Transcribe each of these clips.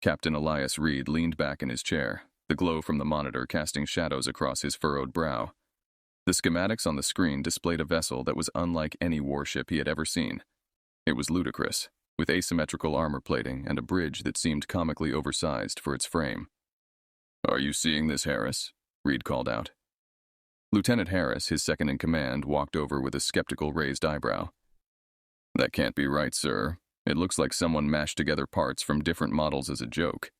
Captain Elias Reed leaned back in his chair, the glow from the monitor casting shadows across his furrowed brow. The schematics on the screen displayed a vessel that was unlike any warship he had ever seen. It was ludicrous, with asymmetrical armor plating and a bridge that seemed comically oversized for its frame. "Are you seeing this, Harris?" Reed called out. Lieutenant Harris, his second-in-command, walked over with a skeptical raised eyebrow. "That can't be right, sir. It looks like someone mashed together parts from different models as a joke."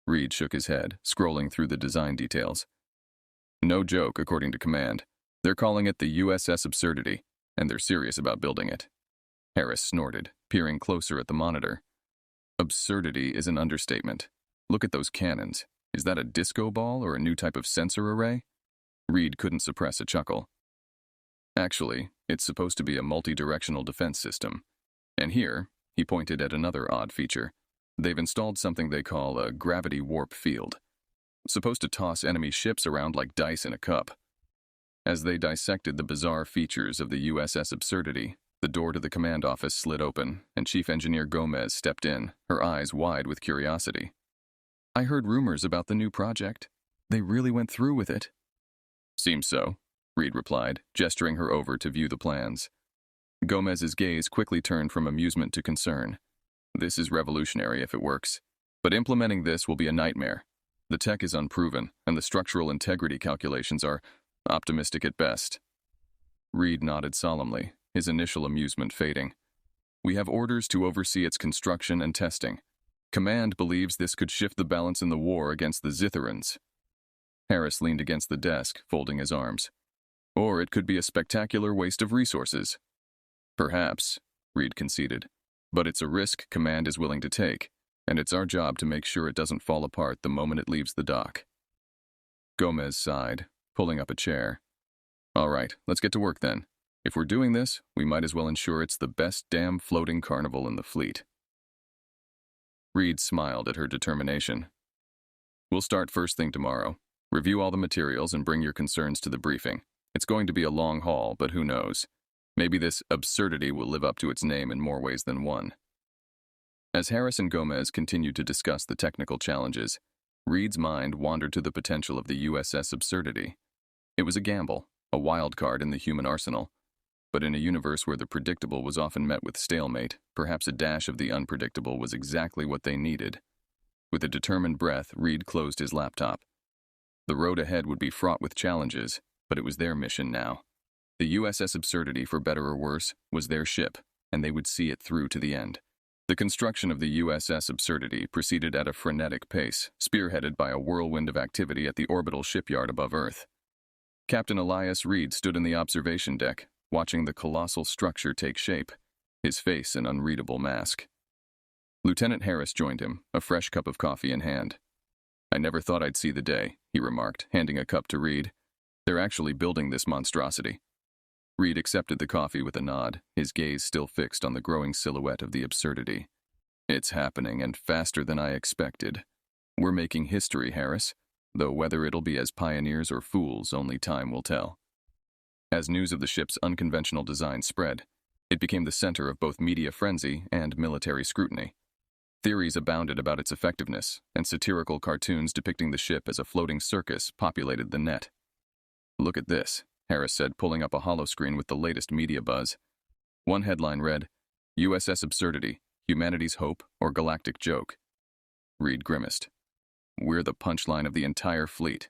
Reed shook his head, scrolling through the design details. "No joke, according to command. They're calling it the USS Absurdity, and they're serious about building it." Harris snorted, peering closer at the monitor. "Absurdity is an understatement. Look at those cannons. Is that a disco ball or a new type of sensor array?" Reed couldn't suppress a chuckle. "Actually, it's supposed to be a multi-directional defense system. And here," he pointed at another odd feature, "they've installed something they call a gravity warp field. Supposed to toss enemy ships around like dice in a cup." As they dissected the bizarre features of the USS Absurdity, the door to the command office slid open, and Chief Engineer Gomez stepped in, her eyes wide with curiosity. "I heard rumors about the new project. They really went through with it." "Seems so," Reed replied, gesturing her over to view the plans. Gomez's gaze quickly turned from amusement to concern. "This is revolutionary if it works, but implementing this will be a nightmare. The tech is unproven, and the structural integrity calculations are optimistic at best." Reed nodded solemnly, his initial amusement fading. "We have orders to oversee its construction and testing. Command believes this could shift the balance in the war against the Zitherans." Harris leaned against the desk, folding his arms. "Or it could be a spectacular waste of resources." "Perhaps," Reed conceded. "But it's a risk Command is willing to take, and it's our job to make sure it doesn't fall apart the moment it leaves the dock." Gomez sighed, pulling up a chair. "All right, let's get to work then. If we're doing this, we might as well ensure it's the best damn floating carnival in the fleet." Reed smiled at her determination. "We'll start first thing tomorrow. Review all the materials and bring your concerns to the briefing. It's going to be a long haul, but who knows? Maybe this absurdity will live up to its name in more ways than one." As Harris and Gomez continued to discuss the technical challenges, Reed's mind wandered to the potential of the USS Absurdity. It was a gamble, a wild card in the human arsenal. But in a universe where the predictable was often met with stalemate, perhaps a dash of the unpredictable was exactly what they needed. With a determined breath, Reed closed his laptop. The road ahead would be fraught with challenges, but it was their mission now. The USS Absurdity, for better or worse, was their ship, and they would see it through to the end. The construction of the USS Absurdity proceeded at a frenetic pace, spearheaded by a whirlwind of activity at the orbital shipyard above Earth. Captain Elias Reed stood in the observation deck, watching the colossal structure take shape, his face an unreadable mask. Lieutenant Harris joined him, a fresh cup of coffee in hand. "I never thought I'd see the day," he remarked, handing a cup to Reed. "They're actually building this monstrosity." Reed accepted the coffee with a nod, his gaze still fixed on the growing silhouette of the Absurdity. "It's happening, and faster than I expected. We're making history, Harris, though whether it'll be as pioneers or fools, only time will tell." As news of the ship's unconventional design spread, it became the center of both media frenzy and military scrutiny. Theories abounded about its effectiveness, and satirical cartoons depicting the ship as a floating circus populated the net. "Look at this," Harris said, pulling up a holoscreen with the latest media buzz. One headline read, "USS Absurdity, Humanity's Hope or Galactic Joke." Reed grimaced. "We're the punchline of the entire fleet."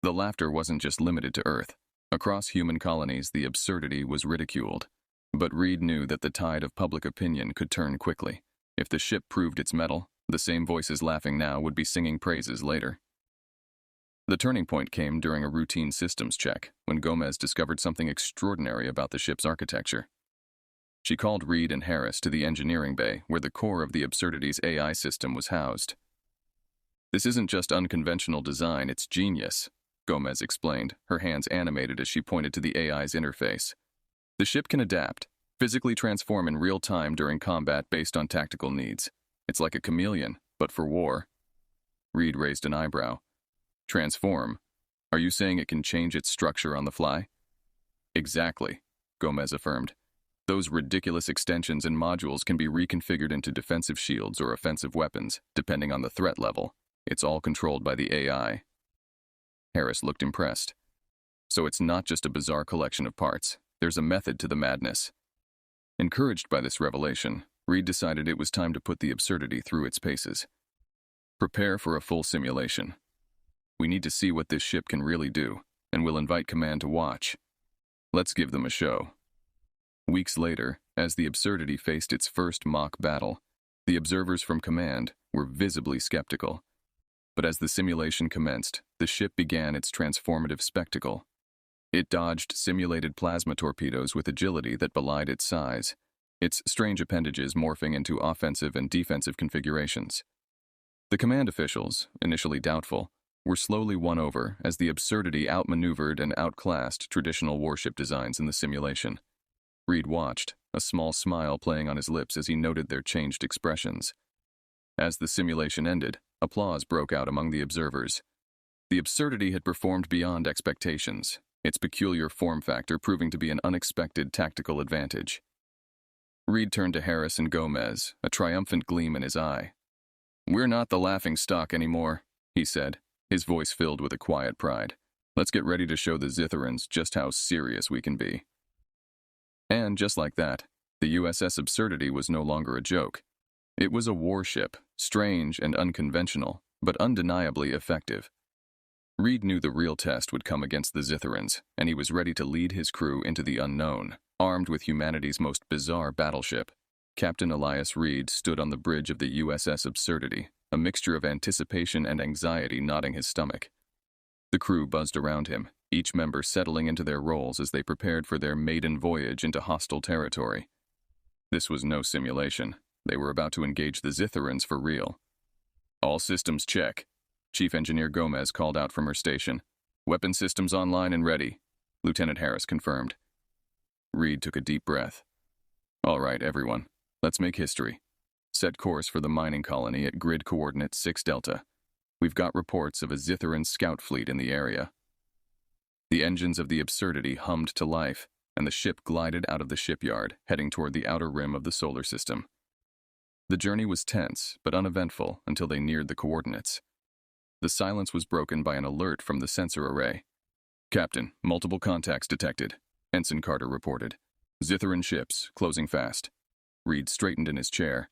The laughter wasn't just limited to Earth. Across human colonies, the Absurdity was ridiculed. But Reed knew that the tide of public opinion could turn quickly. If the ship proved its mettle, the same voices laughing now would be singing praises later. The turning point came during a routine systems check, when Gomez discovered something extraordinary about the ship's architecture. She called Reed and Harris to the engineering bay, where the core of the Absurdity's AI system was housed. "This isn't just unconventional design, it's genius," Gomez explained, her hands animated as she pointed to the AI's interface. "The ship can adapt, physically transform in real time during combat based on tactical needs. It's like a chameleon, but for war." Reed raised an eyebrow. "Transform? Are you saying it can change its structure on the fly?" "Exactly," Gomez affirmed. Those ridiculous extensions and modules can be reconfigured into defensive shields or offensive weapons, depending on the threat level. It's all controlled by the AI. Harris looked impressed. So it's not just a bizarre collection of parts. There's a method to the madness. Encouraged by this revelation, Reed decided it was time to put the absurdity through its paces. Prepare for a full simulation. We need to see what this ship can really do, and we'll invite Command to watch. Let's give them a show. Weeks later, as the absurdity faced its first mock battle, the observers from Command were visibly skeptical. But as the simulation commenced, the ship began its transformative spectacle. It dodged simulated plasma torpedoes with agility that belied its size, its strange appendages morphing into offensive and defensive configurations. The Command officials, initially doubtful, were slowly won over as the absurdity outmaneuvered and outclassed traditional warship designs in the simulation. Reed watched, a small smile playing on his lips as he noted their changed expressions. As the simulation ended, applause broke out among the observers. The absurdity had performed beyond expectations, its peculiar form factor proving to be an unexpected tactical advantage. Reed turned to Harris and Gomez, a triumphant gleam in his eye. "We're not the laughing stock anymore," he said, his voice filled with a quiet pride. "Let's get ready to show the Zitherans just how serious we can be." And just like that, the USS Absurdity was no longer a joke. It was a warship, strange and unconventional, but undeniably effective. Reed knew the real test would come against the Zitherans, and he was ready to lead his crew into the unknown, armed with humanity's most bizarre battleship. Captain Elias Reed stood on the bridge of the USS Absurdity, a mixture of anticipation and anxiety knotting his stomach. The crew buzzed around him, each member settling into their roles as they prepared for their maiden voyage into hostile territory. This was no simulation. They were about to engage the Zitherans for real. "All systems check," Chief Engineer Gomez called out from her station. "Weapon systems online and ready," Lieutenant Harris confirmed. Reed took a deep breath. "All right, everyone, let's make history. Set course for the mining colony at grid coordinate 6 Delta. We've got reports of a Zitheran scout fleet in the area." The engines of the Absurdity hummed to life, and the ship glided out of the shipyard, heading toward the outer rim of the solar system. The journey was tense, but uneventful until they neared the coordinates. The silence was broken by an alert from the sensor array. "Captain, multiple contacts detected," Ensign Carter reported. "Zitheran ships, closing fast." Reed straightened in his chair.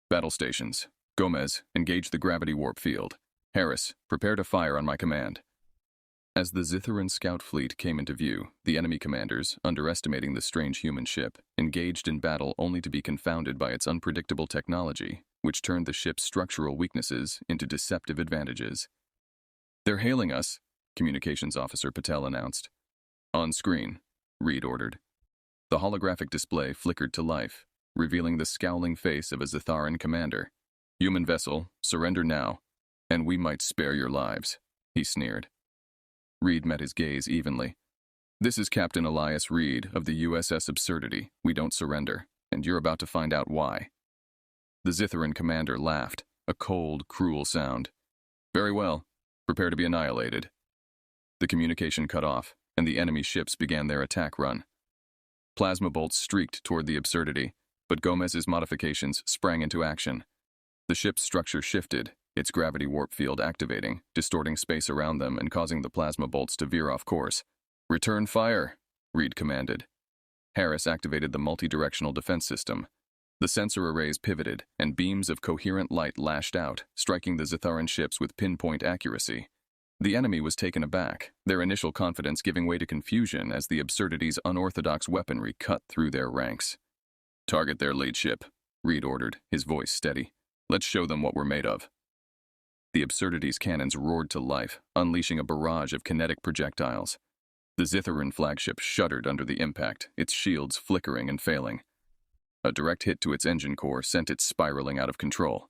"Battle stations. Gomez, engage the gravity warp field. Harris, prepare to fire on my command." As the Zitheran scout fleet came into view, the enemy commanders, underestimating the strange human ship, engaged in battle only to be confounded by its unpredictable technology, which turned the ship's structural weaknesses into deceptive advantages. "They're hailing us," Communications Officer Patel announced. "On screen," Reed ordered. The holographic display flickered to life, revealing the scowling face of a Zitharan commander. "Human vessel, surrender now, and we might spare your lives," he sneered. Reed met his gaze evenly. "This is Captain Elias Reed of the USS Absurdity. We don't surrender, and you're about to find out why." The Zitheran commander laughed, a cold, cruel sound. "Very well. Prepare to be annihilated." The communication cut off, and the enemy ships began their attack run. Plasma bolts streaked toward the Absurdity, but Gomez's modifications sprang into action. The ship's structure shifted, its gravity warp field activating, distorting space around them and causing the plasma bolts to veer off course. "Return fire," Reed commanded. Harris activated the multi-directional defense system. The sensor arrays pivoted, and beams of coherent light lashed out, striking the Zitharan ships with pinpoint accuracy. The enemy was taken aback, their initial confidence giving way to confusion as the Absurdity's unorthodox weaponry cut through their ranks. "Target their lead ship," Reed ordered, his voice steady. "Let's show them what we're made of." The Absurdity's cannons roared to life, unleashing a barrage of kinetic projectiles. The Zitharan flagship shuddered under the impact, its shields flickering and failing. A direct hit to its engine core sent it spiraling out of control.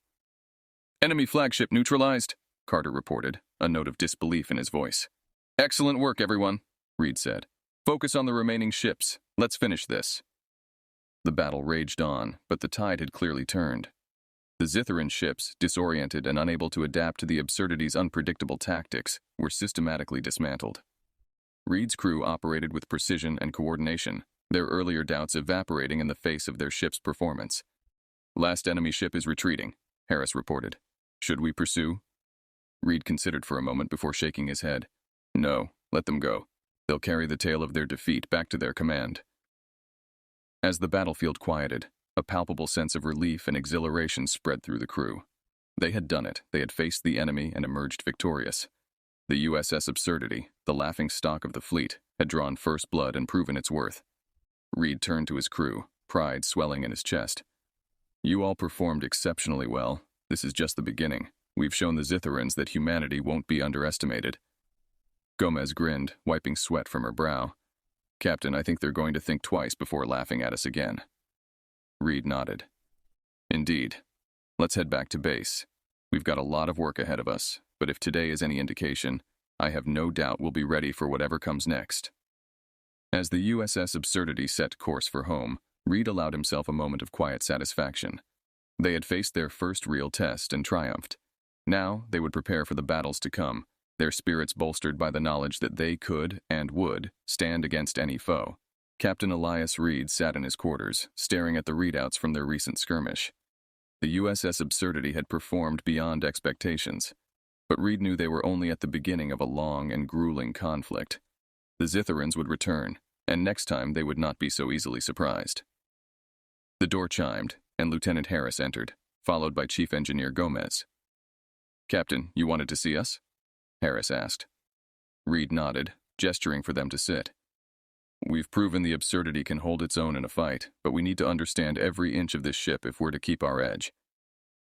"Enemy flagship neutralized," Carter reported, a note of disbelief in his voice. "Excellent work, everyone," Reed said. "Focus on the remaining ships. Let's finish this." The battle raged on, but the tide had clearly turned. The Zitharan ships, disoriented and unable to adapt to the Absurdity's unpredictable tactics, were systematically dismantled. Reed's crew operated with precision and coordination, their earlier doubts evaporating in the face of their ship's performance. "Last enemy ship is retreating," Harris reported. "Should we pursue?" Reed considered for a moment before shaking his head. "No, let them go. They'll carry the tale of their defeat back to their command." As the battlefield quieted, a palpable sense of relief and exhilaration spread through the crew. They had done it. They had faced the enemy and emerged victorious. The USS Absurdity, the laughingstock of the fleet, had drawn first blood and proven its worth. Reed turned to his crew, pride swelling in his chest. "You all performed exceptionally well. This is just the beginning. We've shown the Zitherans that humanity won't be underestimated." Gomez grinned, wiping sweat from her brow. "Captain, I think they're going to think twice before laughing at us again." Reed nodded. "Indeed. Let's head back to base. We've got a lot of work ahead of us, but if today is any indication, I have no doubt we'll be ready for whatever comes next." As the USS Absurdity set course for home, Reed allowed himself a moment of quiet satisfaction. They had faced their first real test and triumphed. Now they would prepare for the battles to come, their spirits bolstered by the knowledge that they could, and would, stand against any foe. Captain Elias Reed sat in his quarters, staring at the readouts from their recent skirmish. The USS Absurdity had performed beyond expectations, but Reed knew they were only at the beginning of a long and grueling conflict. The Zitherans would return, and next time they would not be so easily surprised. The door chimed, and Lieutenant Harris entered, followed by Chief Engineer Gomez. "Captain, you wanted to see us?" Harris asked. Reed nodded, gesturing for them to sit. "We've proven the Absurdity can hold its own in a fight, but we need to understand every inch of this ship if we're to keep our edge.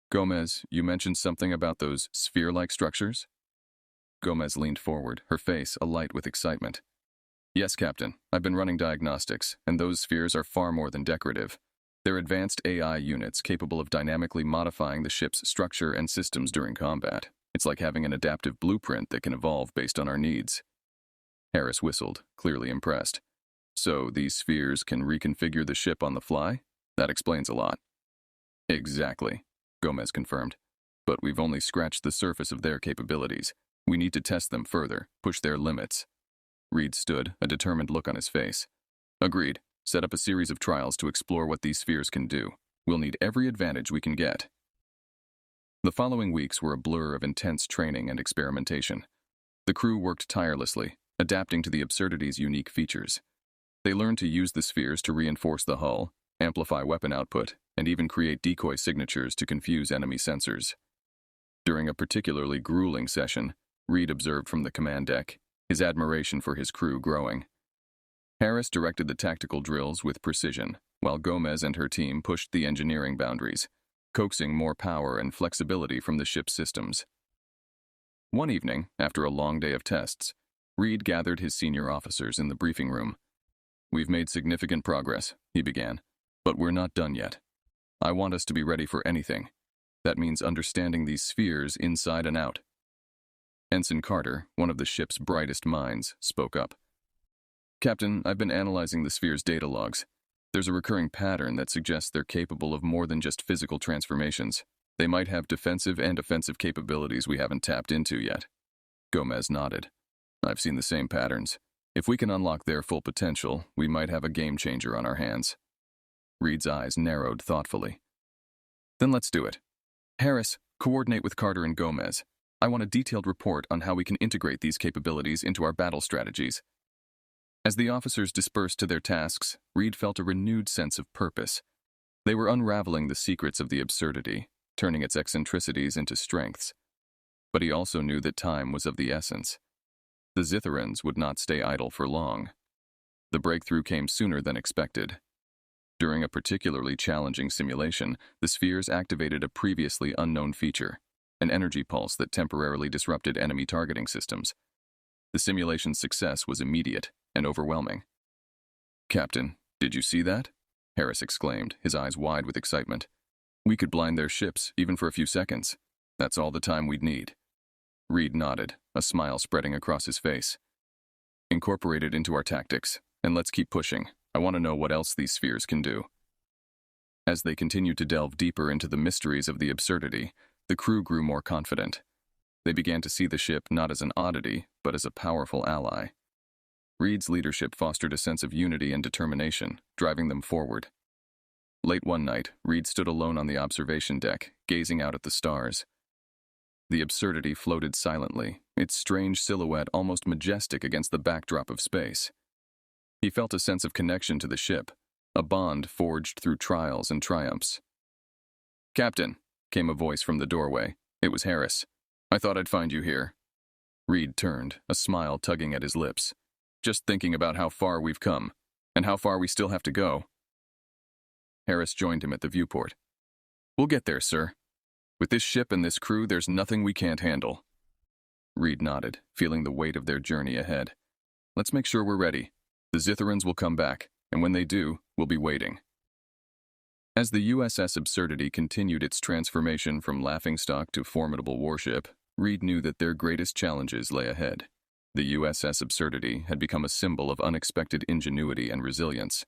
Gomez, you mentioned something about those sphere-like structures?" Gomez leaned forward, her face alight with excitement. "Yes, Captain. I've been running diagnostics, and those spheres are far more than decorative. They're advanced AI units capable of dynamically modifying the ship's structure and systems during combat. It's like having an adaptive blueprint that can evolve based on our needs." Harris whistled, clearly impressed. "So these spheres can reconfigure the ship on the fly? That explains a lot." "Exactly," Gomez confirmed. "But we've only scratched the surface of their capabilities. We need to test them further, push their limits." Reed stood, a determined look on his face. "Agreed. Set up a series of trials to explore what these spheres can do. We'll need every advantage we can get." The following weeks were a blur of intense training and experimentation. The crew worked tirelessly, adapting to the Absurdity's unique features. They learned to use the spheres to reinforce the hull, amplify weapon output, and even create decoy signatures to confuse enemy sensors. During a particularly grueling session, Reed observed from the command deck, his admiration for his crew growing. Harris directed the tactical drills with precision, while Gomez and her team pushed the engineering boundaries, coaxing more power and flexibility from the ship's systems. One evening, after a long day of tests, Reed gathered his senior officers in the briefing room. "We've made significant progress," he began, "but we're not done yet. I want us to be ready for anything. That means understanding these spheres inside and out." Ensign Carter, one of the ship's brightest minds, spoke up. "Captain, I've been analyzing the sphere's data logs. There's a recurring pattern that suggests they're capable of more than just physical transformations. They might have defensive and offensive capabilities we haven't tapped into yet." Gomez nodded. "I've seen the same patterns. If we can unlock their full potential, we might have a game changer on our hands." Reed's eyes narrowed thoughtfully. "Then let's do it. Harris, coordinate with Carter and Gomez. I want a detailed report on how we can integrate these capabilities into our battle strategies." As the officers dispersed to their tasks, Reed felt a renewed sense of purpose. They were unraveling the secrets of the Absurdity, turning its eccentricities into strengths. But he also knew that time was of the essence. The Zitherans would not stay idle for long. The breakthrough came sooner than expected. During a particularly challenging simulation, the spheres activated a previously unknown feature, an energy pulse that temporarily disrupted enemy targeting systems. The simulation's success was immediate and overwhelming. "Captain, did you see that?" Harris exclaimed, his eyes wide with excitement. "We could blind their ships, even for a few seconds. That's all the time we'd need." Reed nodded, a smile spreading across his face. "Incorporate it into our tactics, and let's keep pushing. I want to know what else these spheres can do." As they continued to delve deeper into the mysteries of the Absurdity, the crew grew more confident. They began to see the ship not as an oddity, but as a powerful ally. Reed's leadership fostered a sense of unity and determination, driving them forward. Late one night, Reed stood alone on the observation deck, gazing out at the stars. The absurdity floated silently, its strange silhouette almost majestic against the backdrop of space. He felt a sense of connection to the ship, a bond forged through trials and triumphs. "Captain," came a voice from the doorway. It was Harris. "I thought I'd find you here." Reed turned, a smile tugging at his lips. "Just thinking about how far we've come, and how far we still have to go." Harris joined him at the viewport. "We'll get there, sir. With this ship and this crew, there's nothing we can't handle." Reed nodded, feeling the weight of their journey ahead. "Let's make sure we're ready. The Zitherans will come back, and when they do, we'll be waiting." As the USS Absurdity continued its transformation from laughingstock to formidable warship, Reed knew that their greatest challenges lay ahead. The USS Absurdity had become a symbol of unexpected ingenuity and resilience.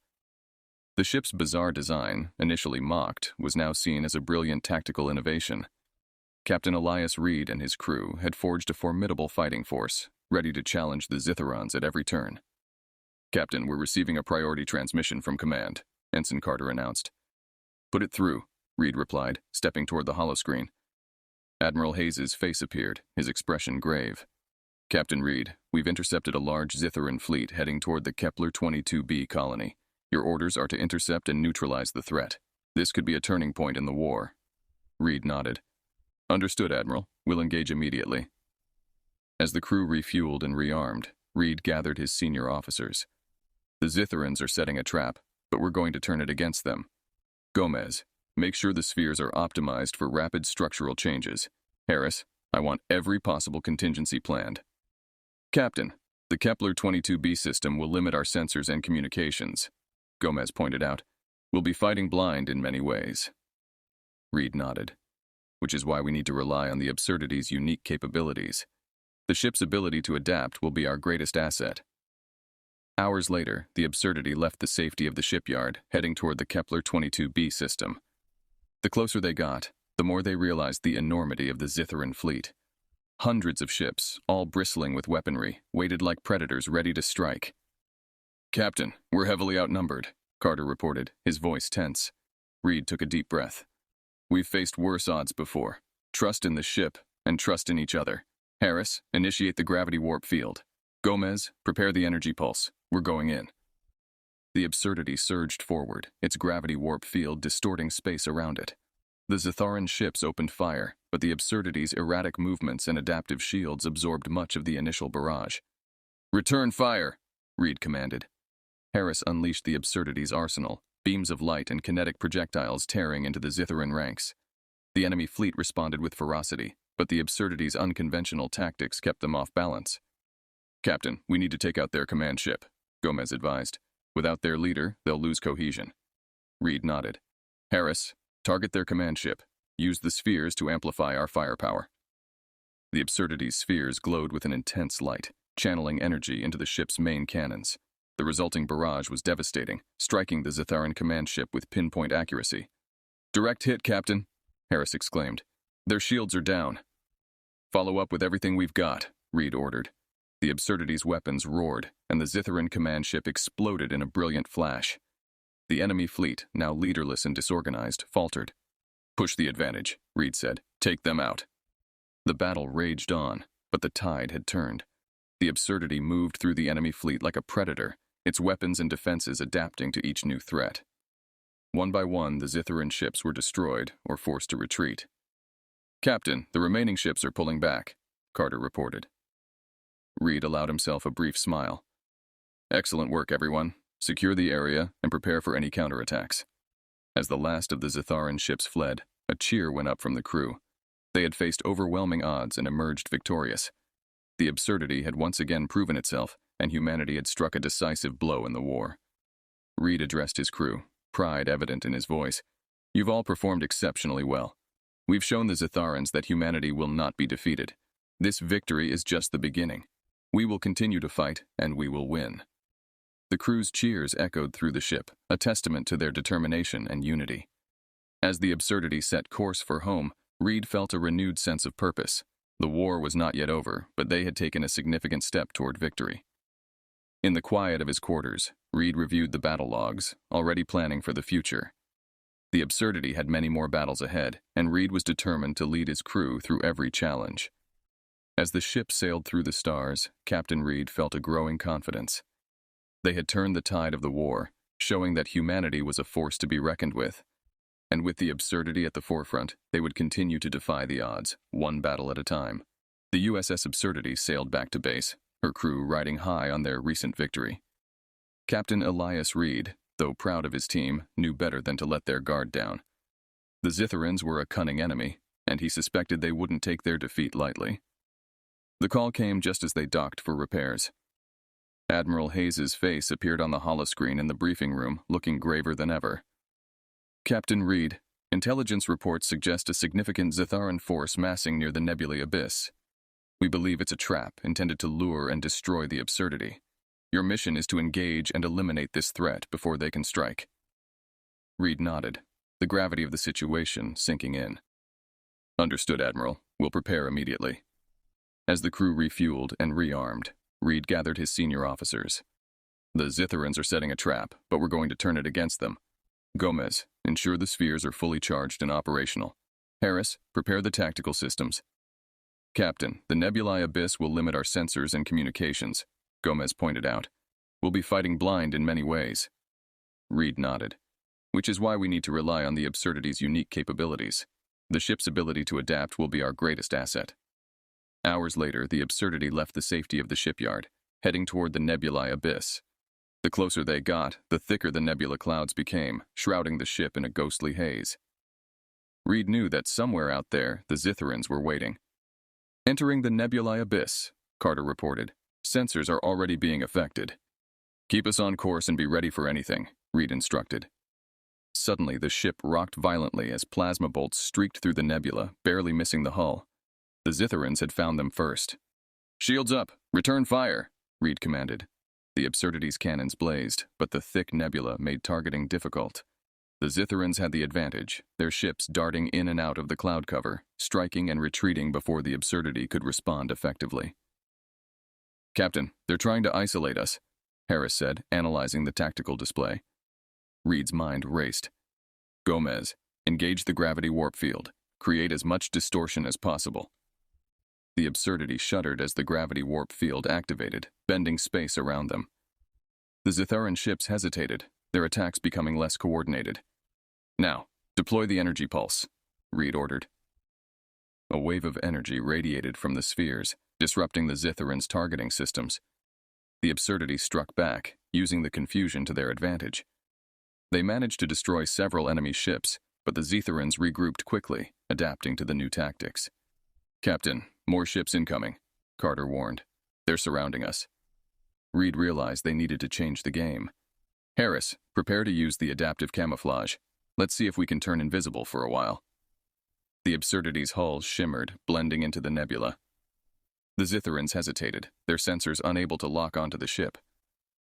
The ship's bizarre design, initially mocked, was now seen as a brilliant tactical innovation. Captain Elias Reed and his crew had forged a formidable fighting force, ready to challenge the Zitherans at every turn. "Captain, we're receiving a priority transmission from command," Ensign Carter announced. "Put it through," Reed replied, stepping toward the holoscreen. Admiral Hayes's face appeared, his expression grave. "Captain Reed, we've intercepted a large Zitheran fleet heading toward the Kepler 22b colony. Your orders are to intercept and neutralize the threat. This could be a turning point in the war." Reed nodded. "Understood, Admiral. We'll engage immediately." As the crew refueled and rearmed, Reed gathered his senior officers. "The Zitherans are setting a trap, but we're going to turn it against them. Gomez, make sure the spheres are optimized for rapid structural changes. Harris, I want every possible contingency planned." "Captain, the Kepler 22b system will limit our sensors and communications," Gomez pointed out. "We'll be fighting blind in many ways." Reed nodded. "Which is why we need to rely on the Absurdity's unique capabilities. The ship's ability to adapt will be our greatest asset." Hours later, the Absurdity left the safety of the shipyard, heading toward the Kepler 22b system. The closer they got, the more they realized the enormity of the Zitheran fleet. Hundreds of ships, all bristling with weaponry, waited like predators ready to strike. "Captain, we're heavily outnumbered," Carter reported, his voice tense. Reed took a deep breath. "We've faced worse odds before. Trust in the ship, and trust in each other. Harris, initiate the gravity warp field. Gomez, prepare the energy pulse. We're going in." The Absurdity surged forward, its gravity warp field distorting space around it. The Zitharan ships opened fire, but the Absurdity's erratic movements and adaptive shields absorbed much of the initial barrage. "Return fire," Reed commanded. Harris unleashed the Absurdity's arsenal, beams of light and kinetic projectiles tearing into the Zitheran ranks. The enemy fleet responded with ferocity, but the Absurdity's unconventional tactics kept them off balance. "Captain, we need to take out their command ship," Gomez advised. "Without their leader, they'll lose cohesion." Reed nodded. "Harris, target their command ship. Use the spheres to amplify our firepower." The Absurdity's spheres glowed with an intense light, channeling energy into the ship's main cannons. The resulting barrage was devastating, striking the Zitharan command ship with pinpoint accuracy. "Direct hit, Captain," Harris exclaimed. "Their shields are down." "Follow up with everything we've got," Reed ordered. The Absurdity's weapons roared, and the Zitharan command ship exploded in a brilliant flash. The enemy fleet, now leaderless and disorganized, faltered. "Push the advantage," Reed said. "Take them out." The battle raged on, but the tide had turned. The Absurdity moved through the enemy fleet like a predator, its weapons and defenses adapting to each new threat. One by one, the Zitharan ships were destroyed or forced to retreat. "Captain, the remaining ships are pulling back," Carter reported. Reed allowed himself a brief smile. "Excellent work, everyone. Secure the area and prepare for any counterattacks." As the last of the Zitharan ships fled, a cheer went up from the crew. They had faced overwhelming odds and emerged victorious. The Absurdity had once again proven itself, and humanity had struck a decisive blow in the war. Reed addressed his crew, pride evident in his voice. "You've all performed exceptionally well. We've shown the Zitharans that humanity will not be defeated. This victory is just the beginning. We will continue to fight, and we will win." The crew's cheers echoed through the ship, a testament to their determination and unity. As the Absurdity set course for home, Reed felt a renewed sense of purpose. The war was not yet over, but they had taken a significant step toward victory. In the quiet of his quarters, Reed reviewed the battle logs, already planning for the future. The absurdity had many more battles ahead, and Reed was determined to lead his crew through every challenge. As the ship sailed through the stars, Captain Reed felt a growing confidence. They had turned the tide of the war, showing that humanity was a force to be reckoned with. And with the absurdity at the forefront, they would continue to defy the odds, one battle at a time. The USS Absurdity sailed back to base, her crew riding high on their recent victory. Captain Elias Reed, though proud of his team, knew better than to let their guard down. The Zitherans were a cunning enemy, and he suspected they wouldn't take their defeat lightly. The call came just as they docked for repairs. Admiral Hayes's face appeared on the holoscreen in the briefing room, looking graver than ever. Captain Reed, intelligence reports suggest a significant Zitharan force massing near the nebulae abyss. We believe it's a trap intended to lure and destroy the Absurdity. Your mission is to engage and eliminate this threat before they can strike. Reed nodded, the gravity of the situation sinking in. Understood, Admiral. We'll prepare immediately. As the crew refueled and rearmed, Reed gathered his senior officers. The Zitherans are setting a trap, but we're going to turn it against them. Gomez, ensure the spheres are fully charged and operational. Harris, prepare the tactical systems. Captain, the nebulae abyss will limit our sensors and communications, Gomez pointed out. We'll be fighting blind in many ways. Reed nodded. Which is why we need to rely on the Absurdity's unique capabilities. The ship's ability to adapt will be our greatest asset. Hours later, the Absurdity left the safety of the shipyard, heading toward the nebulae abyss. The closer they got, the thicker the nebula clouds became, shrouding the ship in a ghostly haze. Reed knew that somewhere out there, the Zitherans were waiting. Entering the nebulae abyss, Carter reported. Sensors are already being affected. Keep us on course and be ready for anything, Reed instructed. Suddenly, the ship rocked violently as plasma bolts streaked through the nebula, barely missing the hull. The Zitherans had found them first. Shields up! Return fire! Reed commanded. The Absurdity's cannons blazed, but the thick nebula made targeting difficult. The Zitherans had the advantage, their ships darting in and out of the cloud cover, striking and retreating before the Absurdity could respond effectively. Captain, they're trying to isolate us, Harris said, analyzing the tactical display. Reed's mind raced. Gomez, engage the gravity warp field. Create as much distortion as possible. The Absurdity shuddered as the gravity warp field activated, bending space around them. The Zitharan ships hesitated, their attacks becoming less coordinated. Now, deploy the energy pulse, Reed ordered. A wave of energy radiated from the spheres, disrupting the Zitharan's targeting systems. The Absurdity struck back, using the confusion to their advantage. They managed to destroy several enemy ships, but the Zitherans regrouped quickly, adapting to the new tactics. Captain, more ships incoming, Carter warned. They're surrounding us. Reed realized they needed to change the game. Harris, prepare to use the adaptive camouflage. Let's see if we can turn invisible for a while. The Absurdity's hull shimmered, blending into the nebula. The Zitherans hesitated, their sensors unable to lock onto the ship.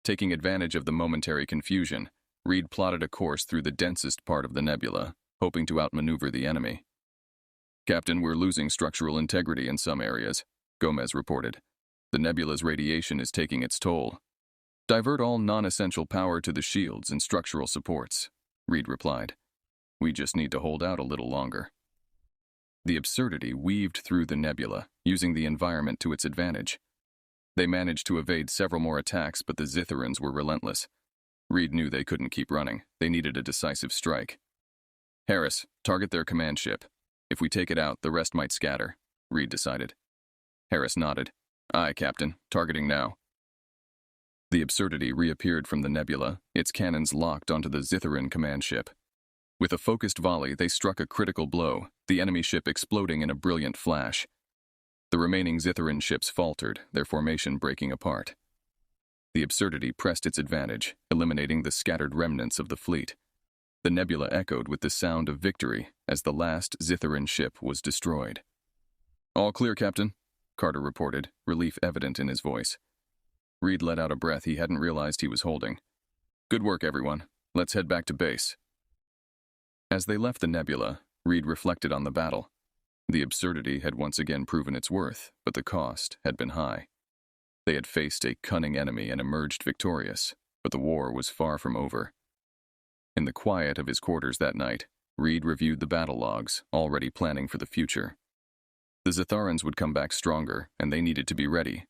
Taking advantage of the momentary confusion, Reed plotted a course through the densest part of the nebula, hoping to outmaneuver the enemy. Captain, we're losing structural integrity in some areas, Gomez reported. The nebula's radiation is taking its toll. Divert all non-essential power to the shields and structural supports, Reed replied. We just need to hold out a little longer. The Absurdity weaved through the nebula, using the environment to its advantage. They managed to evade several more attacks, but the Zitherans were relentless. Reed knew they couldn't keep running. They needed a decisive strike. Harris, target their command ship. If we take it out, the rest might scatter, Reed decided. Harris nodded. Aye, Captain. Targeting now. The Absurdity reappeared from the nebula, its cannons locked onto the Zitharan command ship. With a focused volley, they struck a critical blow, the enemy ship exploding in a brilliant flash. The remaining Zitharan ships faltered, their formation breaking apart. The Absurdity pressed its advantage, eliminating the scattered remnants of the fleet. The nebula echoed with the sound of victory as the last Zitharan ship was destroyed. All clear, Captain, Carter reported, relief evident in his voice. Reed let out a breath he hadn't realized he was holding. Good work, everyone. Let's head back to base. As they left the nebula, Reed reflected on the battle. The Absurdity had once again proven its worth, but the cost had been high. They had faced a cunning enemy and emerged victorious, but the war was far from over. In the quiet of his quarters that night, Reed reviewed the battle logs, already planning for the future. The Zitharans would come back stronger, and they needed to be ready.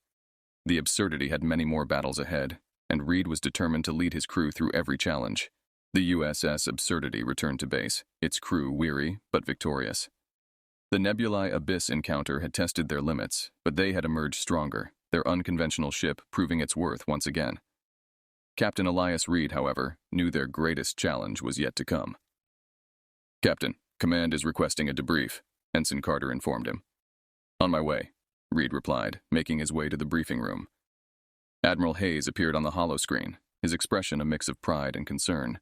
The Absurdity had many more battles ahead, and Reed was determined to lead his crew through every challenge. The USS Absurdity returned to base, its crew weary but victorious. The Nebulae Abyss encounter had tested their limits, but they had emerged stronger, their unconventional ship proving its worth once again. Captain Elias Reed, however, knew their greatest challenge was yet to come. "Captain, command is requesting a debrief," Ensign Carter informed him. "On my way," Reed replied, making his way to the briefing room. Admiral Hayes appeared on the holoscreen, his expression a mix of pride and concern.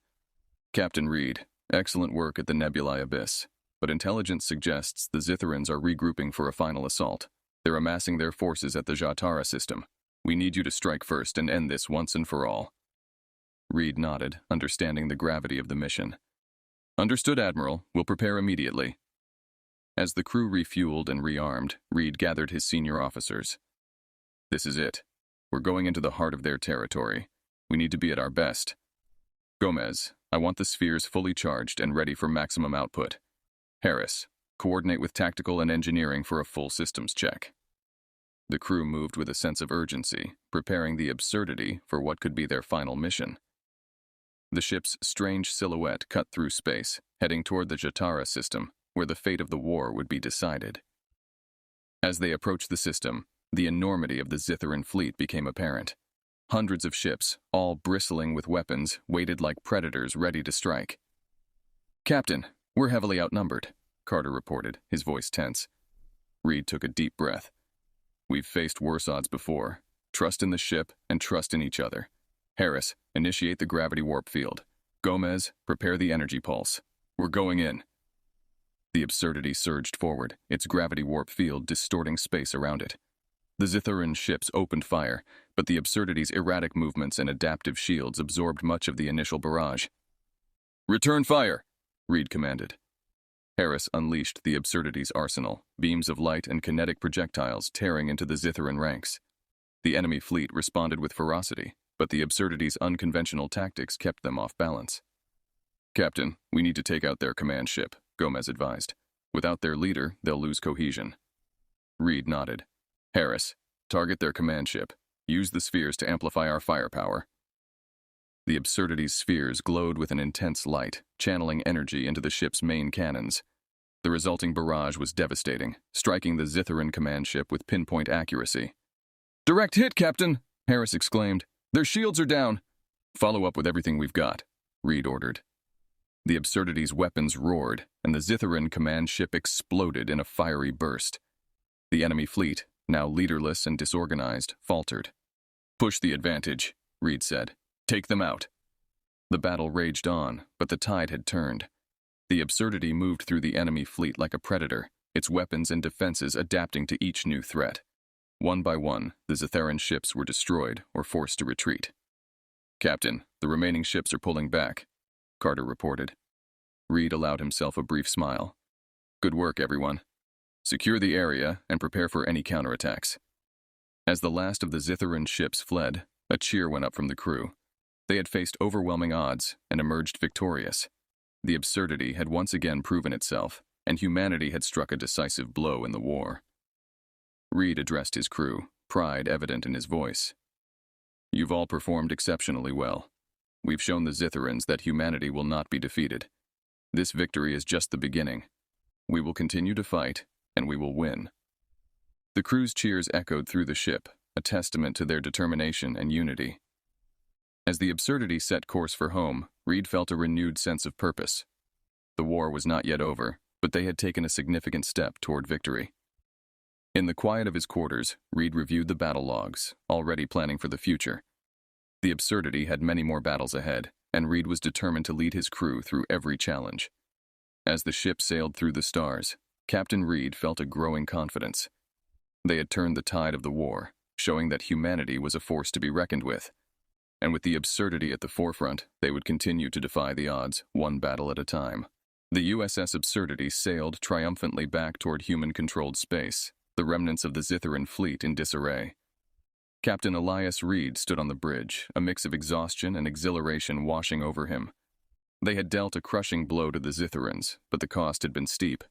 "Captain Reed, excellent work at the Nebulae Abyss, but intelligence suggests the Zitharans are regrouping for a final assault. They're amassing their forces at the Jatara system. We need you to strike first and end this once and for all." Reed nodded, understanding the gravity of the mission. "Understood, Admiral. We'll prepare immediately." As the crew refueled and rearmed, Reed gathered his senior officers. "This is it. We're going into the heart of their territory. We need to be at our best. Gomez, I want the spheres fully charged and ready for maximum output. Harris, coordinate with tactical and engineering for a full systems check." The crew moved with a sense of urgency, preparing the Absurdity for what could be their final mission. The ship's strange silhouette cut through space, heading toward the Jatara system, where the fate of the war would be decided. As they approached the system, the enormity of the Zitharan fleet became apparent. Hundreds of ships, all bristling with weapons, waited like predators ready to strike. "Captain, we're heavily outnumbered," Carter reported, his voice tense. Reed took a deep breath. "We've faced worse odds before. Trust in the ship and trust in each other. Harris, initiate the gravity warp field. Gomez, prepare the energy pulse. We're going in." The Absurdity surged forward, its gravity warp field distorting space around it. The Zitharan ships opened fire, but the Absurdity's erratic movements and adaptive shields absorbed much of the initial barrage. "Return fire," Reed commanded. Harris unleashed the Absurdity's arsenal, beams of light and kinetic projectiles tearing into the Zitharan ranks. The enemy fleet responded with ferocity, but the Absurdity's unconventional tactics kept them off balance. "Captain, we need to take out their command ship," Gomez advised. "Without their leader, they'll lose cohesion." Reed nodded. "Harris, target their command ship. Use the spheres to amplify our firepower." The Absurdity's spheres glowed with an intense light, channeling energy into the ship's main cannons. The resulting barrage was devastating, striking the Zitharan command ship with pinpoint accuracy. "Direct hit, Captain!" Harris exclaimed. "Their shields are down." "Follow up with everything we've got," Reed ordered. The Absurdity's weapons roared, and the Zitharan command ship exploded in a fiery burst. The enemy fleet, now leaderless and disorganized, faltered. "Push the advantage," Reed said. "Take them out." The battle raged on, but the tide had turned. The Absurdity moved through the enemy fleet like a predator, its weapons and defenses adapting to each new threat. One by one, the Zitharan ships were destroyed or forced to retreat. "Captain, the remaining ships are pulling back," Carter reported. Reed allowed himself a brief smile. "Good work, everyone. Secure the area and prepare for any counterattacks." As the last of the Zitharan ships fled, a cheer went up from the crew. They had faced overwhelming odds and emerged victorious. The Absurdity had once again proven itself, and humanity had struck a decisive blow in the war. Reed addressed his crew, pride evident in his voice. "You've all performed exceptionally well. We've shown the Zitharans that humanity will not be defeated. This victory is just the beginning. We will continue to fight, and we will win." The crew's cheers echoed through the ship, a testament to their determination and unity. As the Absurdity set course for home, Reed felt a renewed sense of purpose. The war was not yet over, but they had taken a significant step toward victory. In the quiet of his quarters, Reed reviewed the battle logs, already planning for the future. The Absurdity had many more battles ahead, and Reed was determined to lead his crew through every challenge. As the ship sailed through the stars, Captain Reed felt a growing confidence. They had turned the tide of the war, showing that humanity was a force to be reckoned with. And with the Absurdity at the forefront, they would continue to defy the odds, one battle at a time. The USS Absurdity sailed triumphantly back toward human-controlled space, the remnants of the Zitharan fleet in disarray. Captain Elias Reed stood on the bridge, a mix of exhaustion and exhilaration washing over him. They had dealt a crushing blow to the Zitherans, but the cost had been steep.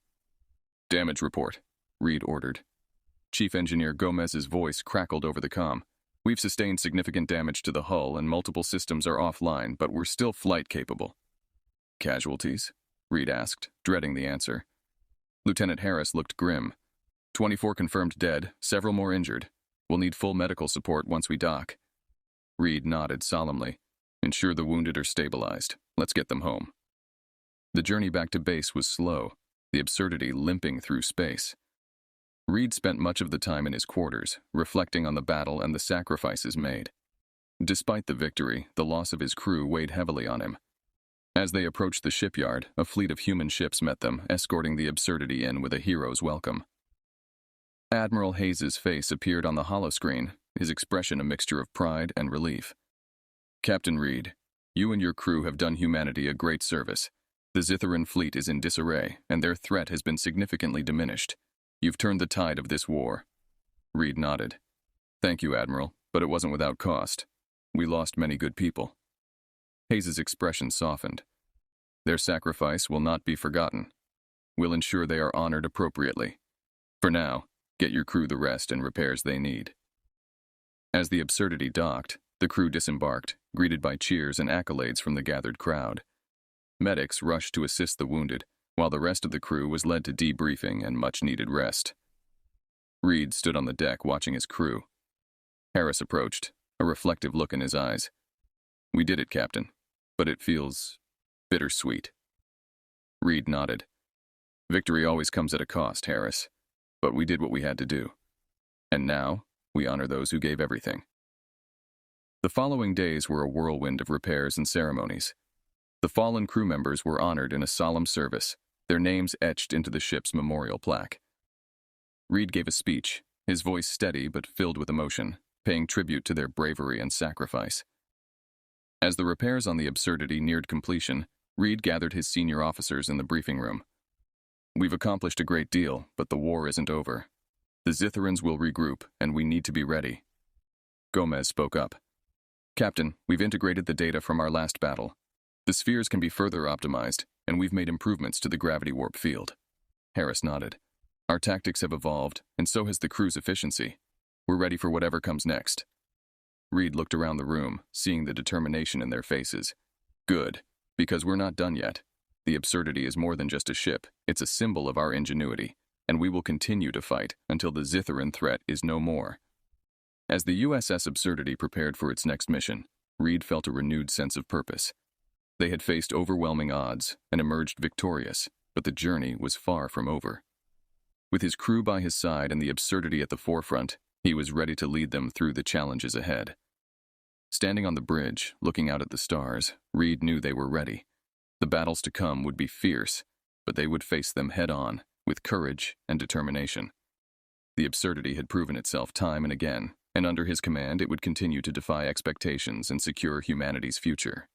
"Damage report," Reed ordered. Chief Engineer Gomez's voice crackled over the comm. "We've sustained significant damage to the hull and multiple systems are offline, but we're still flight capable." "Casualties?" Reed asked, dreading the answer. Lieutenant Harris looked grim. 24 confirmed dead, several more injured. We'll need full medical support once we dock." Reed nodded solemnly. "Ensure the wounded are stabilized. Let's get them home." The journey back to base was slow, the absurdity limping through space. Reed spent much of the time in his quarters, reflecting on the battle and the sacrifices made. Despite the victory, the loss of his crew weighed heavily on him. As they approached the shipyard, a fleet of human ships met them, escorting the absurdity in with a hero's welcome. Admiral Hayes's face appeared on the holoscreen, his expression a mixture of pride and relief. "Captain Reed, you and your crew have done humanity a great service. The Zitharan fleet is in disarray, and their threat has been significantly diminished. You've turned the tide of this war." Reed nodded. "Thank you, Admiral, but it wasn't without cost. We lost many good people." Hayes's expression softened. "Their sacrifice will not be forgotten. We'll ensure they are honored appropriately. For now, get your crew the rest and repairs they need." As the absurdity docked, the crew disembarked, greeted by cheers and accolades from the gathered crowd. Medics rushed to assist the wounded, while the rest of the crew was led to debriefing and much-needed rest. Reed stood on the deck watching his crew. Harris approached, a reflective look in his eyes. "We did it, Captain, but it feels bittersweet." Reed nodded. "Victory always comes at a cost, Harris, but we did what we had to do. And now, we honor those who gave everything." The following days were a whirlwind of repairs and ceremonies. The fallen crew members were honored in a solemn service, their names etched into the ship's memorial plaque. Reed gave a speech, his voice steady but filled with emotion, paying tribute to their bravery and sacrifice. As the repairs on the absurdity neared completion, Reed gathered his senior officers in the briefing room. "We've accomplished a great deal, but the war isn't over. The Zitherans will regroup, and we need to be ready." Gomez spoke up. "Captain, we've integrated the data from our last battle. The spheres can be further optimized, and we've made improvements to the gravity warp field." Harris nodded. "Our tactics have evolved, and so has the crew's efficiency. We're ready for whatever comes next." Reed looked around the room, seeing the determination in their faces. "Good, because we're not done yet. The absurdity is more than just a ship, it's a symbol of our ingenuity, and we will continue to fight until the Zitharan threat is no more." As the USS Absurdity prepared for its next mission, Reed felt a renewed sense of purpose. They had faced overwhelming odds and emerged victorious, but the journey was far from over. With his crew by his side and the absurdity at the forefront, he was ready to lead them through the challenges ahead. Standing on the bridge, looking out at the stars, Reed knew they were ready. The battles to come would be fierce, but they would face them head-on, with courage and determination. The absurdity had proven itself time and again, and under his command it would continue to defy expectations and secure humanity's future.